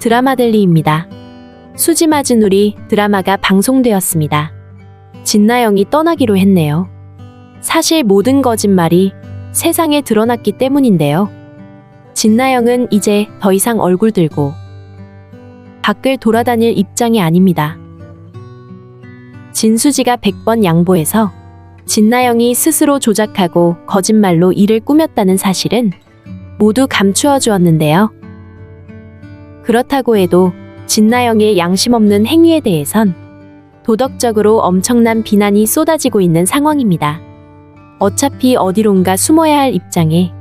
드라마델리입니다. 수지 맞은 우리 드라마가 방송되었습니다. 진나영이 떠나기로 했네요. 사실 모든 거짓말이 세상에 드러났기 때문인데요. 진나영은 이제 더 이상 얼굴 들고 밖을 돌아다닐 입장이 아닙니다. 진수지가 100번 양보해서 진나영이 스스로 조작하고 거짓말로 일을 꾸몄다는 사실은 모두 감추어 주었는데요. 그렇다고 해도 진나영의 양심 없는 행위에 대해선 도덕적으로 엄청난 비난이 쏟아지고 있는 상황입니다. 어차피 어디론가 숨어야 할 입장에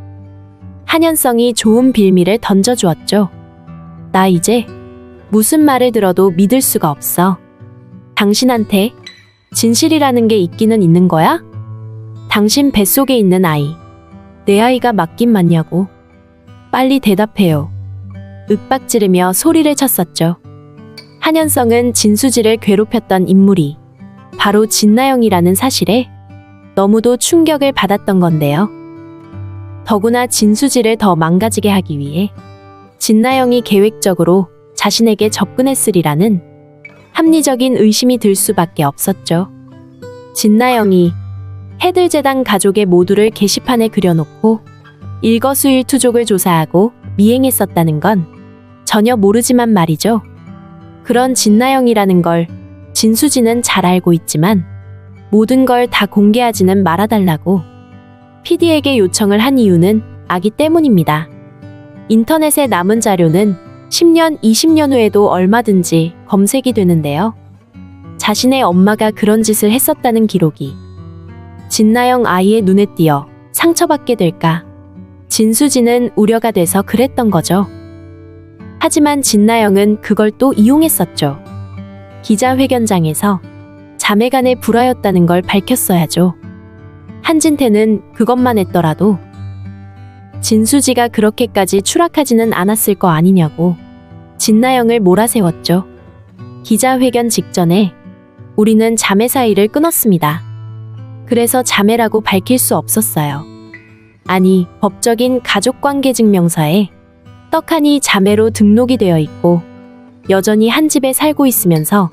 한현성이 좋은 빌미를 던져주었죠. 나 이제 무슨 말을 들어도 믿을 수가 없어. 당신한테 진실이라는 게 있기는 있는 거야? 당신 뱃속에 있는 아이, 내 아이가 맞긴 맞냐고. 빨리 대답해요. 윽박지르며 소리를 쳤었죠. 한현성은 진수지를 괴롭혔던 인물이 바로 진나영이라는 사실에 너무도 충격을 받았던 건데요. 더구나 진수지를 더 망가지게 하기 위해 진나영이 계획적으로 자신에게 접근했으리라는 합리적인 의심이 들 수밖에 없었죠. 진나영이 해들재단 가족의 모두를 게시판에 그려놓고 일거수일투족을 조사하고 미행했었다는 건 전혀 모르지만 말이죠. 그런 진나영이라는 걸 진수지는 잘 알고 있지만 모든 걸 다 공개하지는 말아달라고 PD에게 요청을 한 이유는 아기 때문입니다. 인터넷에 남은 자료는 10년, 20년 후에도 얼마든지 검색이 되는데요. 자신의 엄마가 그런 짓을 했었다는 기록이 진나영 아이의 눈에 띄어 상처받게 될까 진수지는 우려가 돼서 그랬던 거죠. 하지만 진나영은 그걸 또 이용했었죠. 기자회견장에서 자매간의 불화였다는 걸 밝혔어야죠. 한진태는 그것만 했더라도 진수지가 그렇게까지 추락하지는 않았을 거 아니냐고 진나영을 몰아세웠죠. 기자회견 직전에 우리는 자매 사이를 끊었습니다. 그래서 자매라고 밝힐 수 없었어요. 아니, 법적인 가족관계증명서에 떡하니 자매로 등록이 되어 있고 여전히 한 집에 살고 있으면서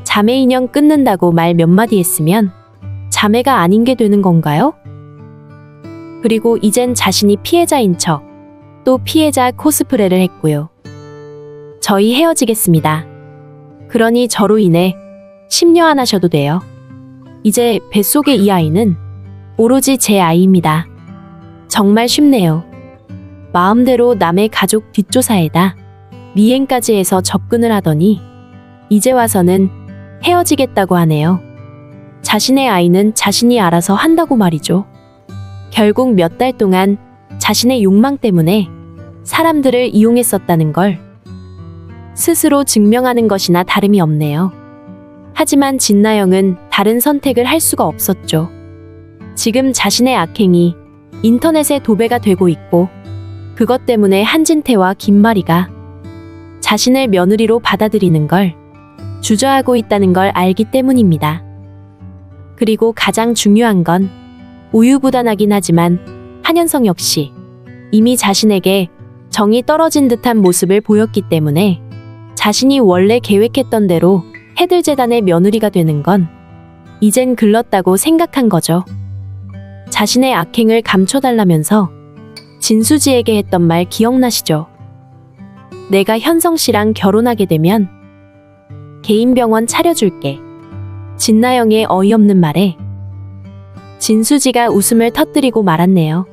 자매 인연 끊는다고 말 몇 마디 했으면 자매가 아닌 게 되는 건가요? 그리고 이젠 자신이 피해자인 척 또 피해자 코스프레를 했고요. 저희 헤어지겠습니다. 그러니 저로 인해 심려 안 하셔도 돼요. 이제 뱃속의 이 아이는 오로지 제 아이입니다. 정말 쉽네요. 마음대로 남의 가족 뒷조사에다 미행까지 해서 접근을 하더니 이제 와서는 헤어지겠다고 하네요. 자신의 아이는 자신이 알아서 한다고 말이죠. 결국 몇 달 동안 자신의 욕망 때문에 사람들을 이용했었다는 걸 스스로 증명하는 것이나 다름이 없네요. 하지만 진나영은 다른 선택을 할 수가 없었죠. 지금 자신의 악행이 인터넷에 도배가 되고 있고 그것 때문에 한진태와 김마리가 자신을 며느리로 받아들이는 걸 주저하고 있다는 걸 알기 때문입니다. 그리고 가장 중요한 건 우유부단하긴 하지만 한현성 역시 이미 자신에게 정이 떨어진 듯한 모습을 보였기 때문에 자신이 원래 계획했던 대로 해들재단의 며느리가 되는 건 이젠 글렀다고 생각한 거죠. 자신의 악행을 감춰달라면서 진수지에게 했던 말 기억나시죠? 내가 현성 씨랑 결혼하게 되면 개인 병원 차려줄게. 진나영의 어이없는 말에 진수지가 웃음을 터뜨리고 말았네요.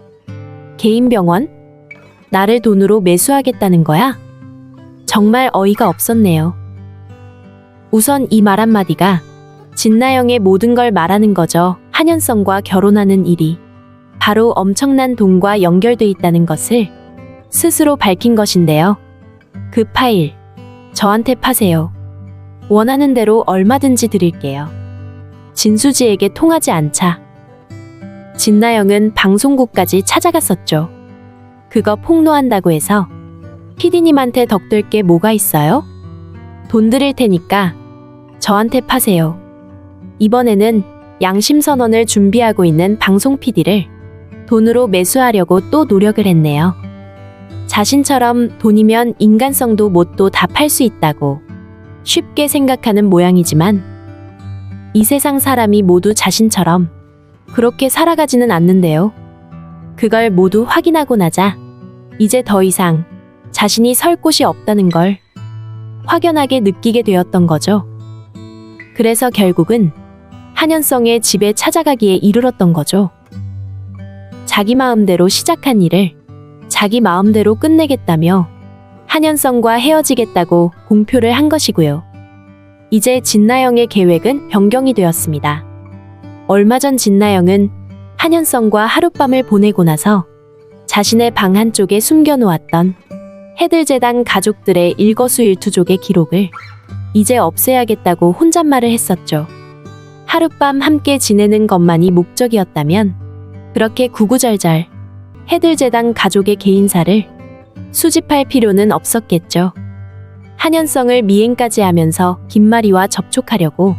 개인 병원? 나를 돈으로 매수하겠다는 거야? 정말 어이가 없었네요. 우선 이 말 한마디가 진나영의 모든 걸 말하는 거죠. 한현성과 결혼하는 일이 바로 엄청난 돈과 연결돼 있다는 것을 스스로 밝힌 것인데요. 그 파일 저한테 파세요. 원하는 대로 얼마든지 드릴게요. 진수지에게 통하지 않자 진나영은 방송국까지 찾아갔었죠. 그거 폭로한다고 해서 PD님한테 덕될 게 뭐가 있어요? 돈 드릴 테니까 저한테 파세요. 이번에는 양심선언을 준비하고 있는 방송 PD를 돈으로 매수하려고 또 노력을 했네요. 자신처럼 돈이면 인간성도 뭣도 다 팔 수 있다고 쉽게 생각하는 모양이지만 이 세상 사람이 모두 자신처럼 그렇게 살아가지는 않는데요. 그걸 모두 확인하고 나자 이제 더 이상 자신이 설 곳이 없다는 걸 확연하게 느끼게 되었던 거죠. 그래서 결국은 한현성의 집에 찾아가기에 이르렀던 거죠. 자기 마음대로 시작한 일을 자기 마음대로 끝내겠다며 한현성과 헤어지겠다고 공표를 한 것이고요. 이제 진나영의 계획은 변경이 되었습니다. 얼마 전 진나영은 한현성과 하룻밤을 보내고 나서 자신의 방 한쪽에 숨겨놓았던 해들재단 가족들의 일거수일투족의 기록을 이제 없애야겠다고 혼잣말을 했었죠. 하룻밤 함께 지내는 것만이 목적이었다면 그렇게 구구절절 해들재단 가족의 개인사를 수집할 필요는 없었겠죠. 한현성을 미행까지 하면서 김마리와 접촉하려고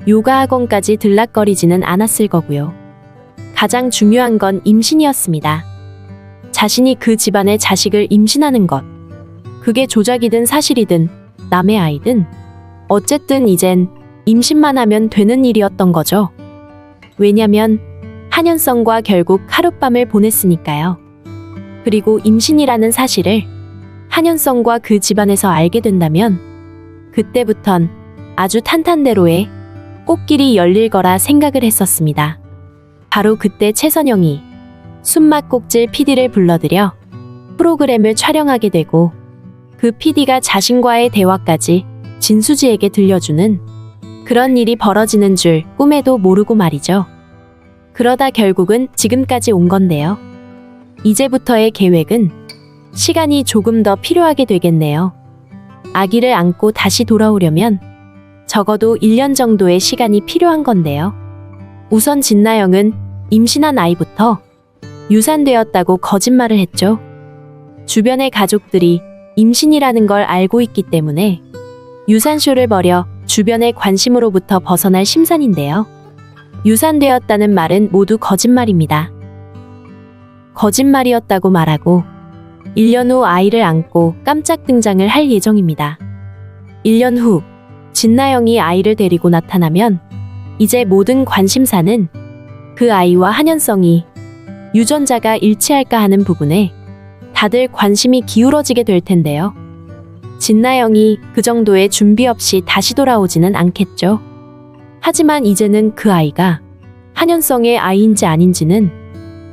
요가학원까지 들락거리지는 않았을 거고요. 가장 중요한 건 임신이었습니다. 자신이 그 집안의 자식을 임신하는 것. 그게 조작이든 사실이든 남의 아이든 어쨌든 이젠 임신만 하면 되는 일이었던 거죠. 왜냐면 한현성과 결국 하룻밤을 보냈으니까요. 그리고 임신이라는 사실을 한현성과 그 집안에서 알게 된다면 그때부턴 아주 탄탄대로의 꽃길이 열릴 거라 생각을 했었습니다. 바로 그때 최선영이 숨막꼭질 PD를 불러들여 프로그램을 촬영하게 되고 그 PD가 자신과의 대화까지 진수지에게 들려주는 그런 일이 벌어지는 줄 꿈에도 모르고 말이죠. 그러다 결국은 지금까지 온 건데요. 이제부터의 계획은 시간이 조금 더 필요하게 되겠네요. 아기를 안고 다시 돌아오려면 적어도 1년 정도의 시간이 필요한 건데요. 우선 진나영은 임신한 아이부터 유산되었다고 거짓말을 했죠. 주변의 가족들이 임신이라는 걸 알고 있기 때문에 유산쇼를 벌여 주변의 관심으로부터 벗어날 심산인데요. 유산되었다는 말은 모두 거짓말입니다. 거짓말이었다고 말하고 1년 후 아이를 안고 깜짝 등장을 할 예정입니다. 1년 후 진나영이 아이를 데리고 나타나면 이제 모든 관심사는 그 아이와 한현성이 유전자가 일치할까 하는 부분에 다들 관심이 기울어지게 될 텐데요. 진나영이 그 정도의 준비 없이 다시 돌아오지는 않겠죠. 하지만 이제는 그 아이가 한현성의 아이인지 아닌지는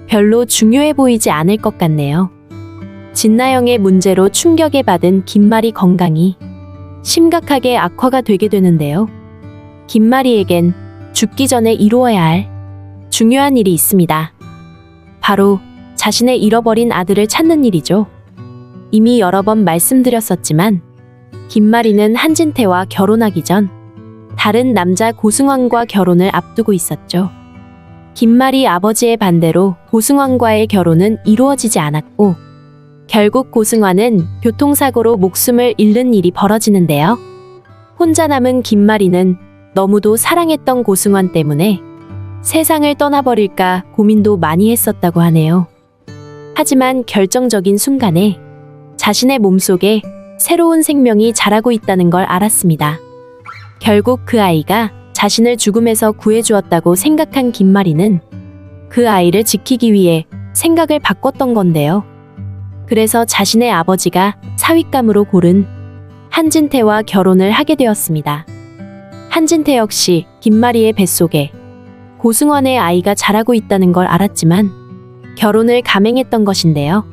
별로 중요해 보이지 않을 것 같네요. 진나영의 문제로 충격에 받은 김마리 건강이 심각하게 악화가 되게 되는데요. 김마리에겐 죽기 전에 이루어야 할 중요한 일이 있습니다. 바로 자신의 잃어버린 아들을 찾는 일이죠. 이미 여러 번 말씀드렸었지만 김마리는 한진태와 결혼하기 전 다른 남자 고승환과 결혼을 앞두고 있었죠. 김마리 아버지의 반대로 고승환과의 결혼은 이루어지지 않았고 결국 고승환은 교통사고로 목숨을 잃는 일이 벌어지는데요. 혼자 남은 김마리는 너무도 사랑했던 고승환 때문에 세상을 떠나버릴까 고민도 많이 했었다고 하네요. 하지만 결정적인 순간에 자신의 몸속에 새로운 생명이 자라고 있다는 걸 알았습니다. 결국 그 아이가 자신을 죽음에서 구해주었다고 생각한 김마리는 그 아이를 지키기 위해 생각을 바꿨던 건데요. 그래서 자신의 아버지가 사윗감으로 고른 한진태와 결혼을 하게 되었습니다. 한진태 역시 김마리의 뱃속에 고승원의 아이가 자라고 있다는 걸 알았지만 결혼을 감행했던 것인데요.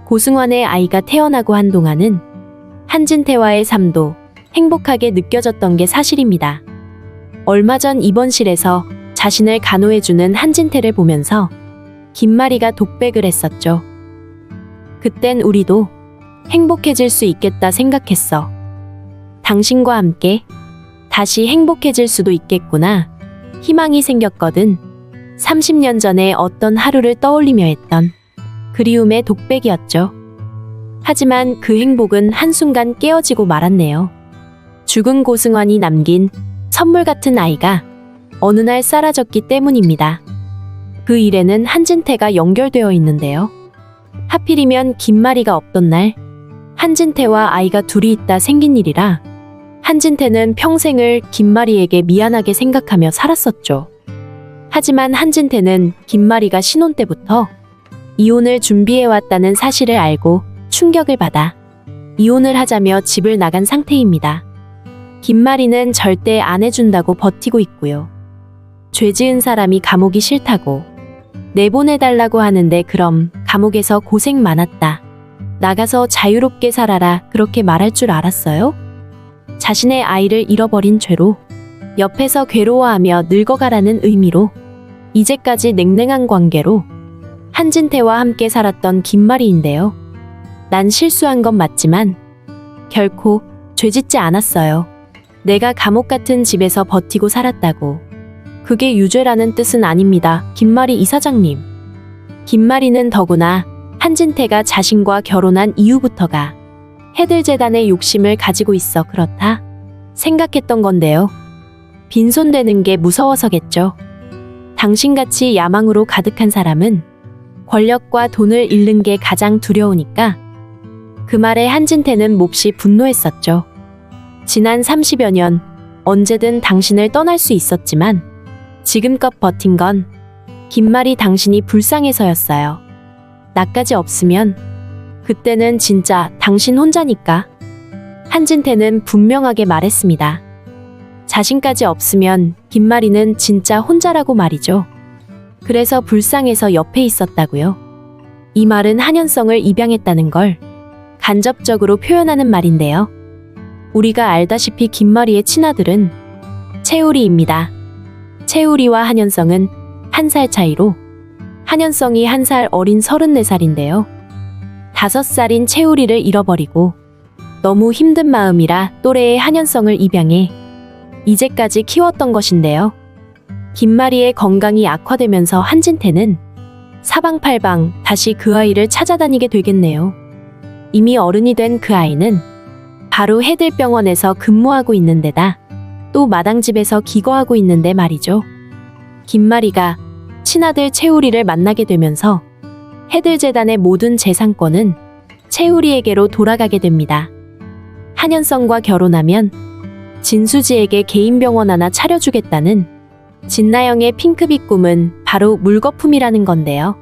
고승원의 아이가 태어나고 한동안은 한진태와의 삶도 행복하게 느껴졌던 게 사실입니다. 얼마 전 입원실에서 자신을 간호해주는 한진태를 보면서 김마리가 독백을 했었죠. 그땐 우리도 행복해질 수 있겠다 생각했어. 당신과 함께 다시 행복해질 수도 있겠구나. 희망이 생겼거든. 30년 전에 어떤 하루를 떠올리며 했던 그리움의 독백이었죠. 하지만 그 행복은 한순간 깨어지고 말았네요. 죽은 고승환이 남긴 선물 같은 아이가 어느 날 사라졌기 때문입니다. 그 일에는 한진태가 연결되어 있는데요. 하필이면 김마리가 없던 날 한진태와 아이가 둘이 있다 생긴 일이라 한진태는 평생을 김마리에게 미안하게 생각하며 살았었죠. 하지만 한진태는 김마리가 신혼 때부터 이혼을 준비해왔다는 사실을 알고 충격을 받아 이혼을 하자며 집을 나간 상태입니다. 김마리는 절대 안 해준다고 버티고 있고요. 죄 지은 사람이 감옥이 싫다고 내보내달라고 하는데 그럼 감옥에서 고생 많았다. 나가서 자유롭게 살아라 그렇게 말할 줄 알았어요? 자신의 아이를 잃어버린 죄로 옆에서 괴로워하며 늙어가라는 의미로 이제까지 냉랭한 관계로 한진태와 함께 살았던 김마리인데요. 난 실수한 건 맞지만 결코 죄짓지 않았어요. 내가 감옥 같은 집에서 버티고 살았다고. 그게 유죄라는 뜻은 아닙니다. 김마리 이사장님. 김마리는 더구나 한진태가 자신과 결혼한 이후부터가 해들재단의 욕심을 가지고 있어 그렇다 생각했던 건데요. 빈손되는 게 무서워서겠죠. 당신같이 야망으로 가득한 사람은 권력과 돈을 잃는 게 가장 두려우니까. 그 말에 한진태는 몹시 분노했었죠. 지난 30여 년 언제든 당신을 떠날 수 있었지만 지금껏 버틴 건 김마리 당신이 불쌍해서였어요. 나까지 없으면 그때는 진짜 당신 혼자니까. 한진태는 분명하게 말했습니다. 자신까지 없으면 김마리는 진짜 혼자라고 말이죠. 그래서 불쌍해서 옆에 있었다고요. 이 말은 한현성을 입양했다는 걸 간접적으로 표현하는 말인데요. 우리가 알다시피 김마리의 친아들은 채우리입니다. 채우리와 한현성은 1살 차이로 한현성이 1살 어린 34살인데요. 5살인 채우리를 잃어버리고 너무 힘든 마음이라 또래의 한현성을 입양해 이제까지 키웠던 것인데요. 김마리의 건강이 악화되면서 한진태는 사방팔방 다시 그 아이를 찾아다니게 되겠네요. 이미 어른이 된 그 아이는 바로 해들병원에서 근무하고 있는 데다 또 마당집에서 기거하고 있는데 말이죠. 김마리가 친아들 채우리를 만나게 되면서 해들재단의 모든 재산권은 채우리에게로 돌아가게 됩니다. 한현성과 결혼하면 진수지에게 개인 병원 하나 차려주겠다는 진나영의 핑크빛 꿈은 바로 물거품이라는 건데요.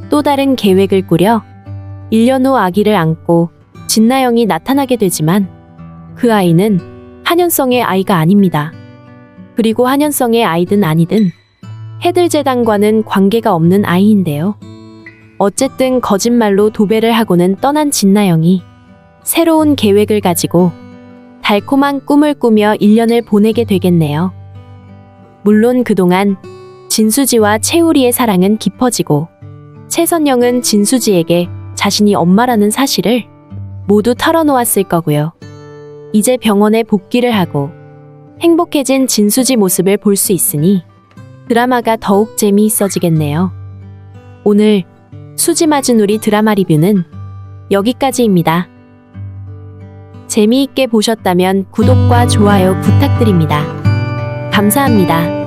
또 다른 계획을 꾸려 1년 후 아기를 안고 진나영이 나타나게 되지만 그 아이는 한현성의 아이가 아닙니다. 그리고 한현성의 아이든 아니든 해들재단과는 관계가 없는 아이인데요. 어쨌든 거짓말로 도배를 하고는 떠난 진나영이 새로운 계획을 가지고 달콤한 꿈을 꾸며 1년을 보내게 되겠네요. 물론 그동안 진수지와 채우리의 사랑은 깊어지고 최선영은 진수지에게 자신이 엄마라는 사실을 모두 털어놓았을 거고요. 이제 병원에 복귀를 하고 행복해진 진수지 모습을 볼 수 있으니 드라마가 더욱 재미있어지겠네요. 오늘 수지 맞은 우리 드라마 리뷰는 여기까지입니다. 재미있게 보셨다면 구독과 좋아요 부탁드립니다. 감사합니다.